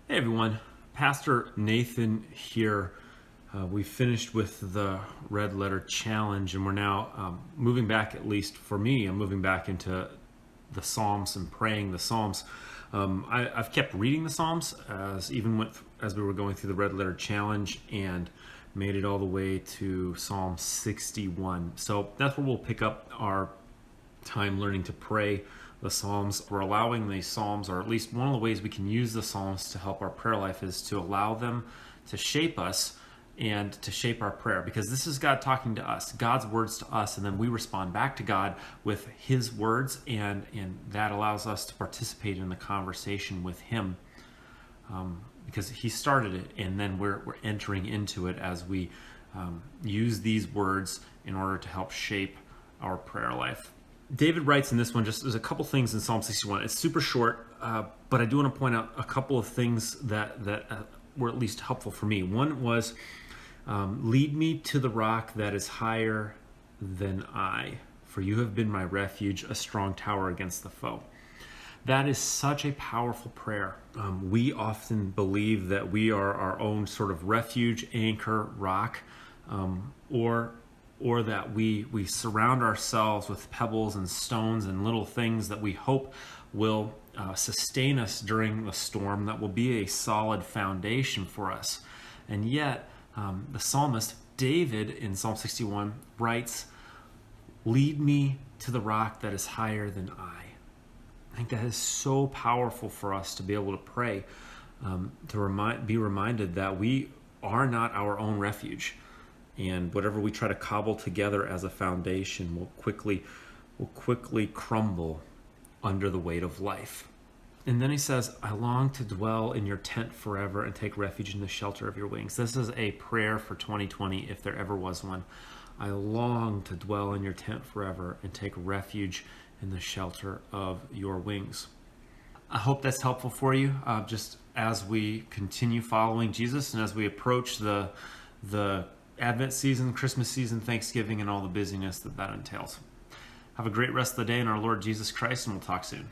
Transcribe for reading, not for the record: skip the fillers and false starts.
Hey everyone, Pastor Nathan here. We finished with the Red Letter Challenge, and we're now moving back, at least for me, I'm moving back into the Psalms and praying the Psalms. I've kept reading the Psalms as we were going through the Red Letter Challenge, and made it all the way to Psalm 61. So that's where we'll pick up our time learning to pray the Psalms. We're allowing the Psalms, or at least one of the ways we can use the Psalms to help our prayer life, is to allow them to shape us and to shape our prayer, because this is God talking to us, God's words to us, and then we respond back to God with His words, and that allows us to participate in the conversation with Him, because He started it, and then we're entering into it as we use these words in order to help shape our prayer life. David writes in this one, there's a couple things in Psalm 61. It's super short, but I do want to point out a couple of things that were at least helpful for me. One was, lead me to the rock that is higher than I, for you have been my refuge, a strong tower against the foe. That is such a powerful prayer. We often believe that we are our own sort of refuge, anchor, rock, or that we surround ourselves with pebbles and stones and little things that we hope will sustain us during the storm, that will be a solid foundation for us. And yet, the psalmist David in Psalm 61 writes, lead me to the rock that is higher than I. I think that is so powerful for us to be able to pray, to be reminded that we are not our own refuge. And whatever we try to cobble together as a foundation will quickly crumble under the weight of life. And then he says, I long to dwell in your tent forever and take refuge in the shelter of your wings. This is a prayer for 2020, if there ever was one. I long to dwell in your tent forever and take refuge in the shelter of your wings. I hope that's helpful for you, just as we continue following Jesus and as we approach the Advent season, Christmas season, Thanksgiving, and all the busyness that entails. Have a great rest of the day in our Lord Jesus Christ, and we'll talk soon.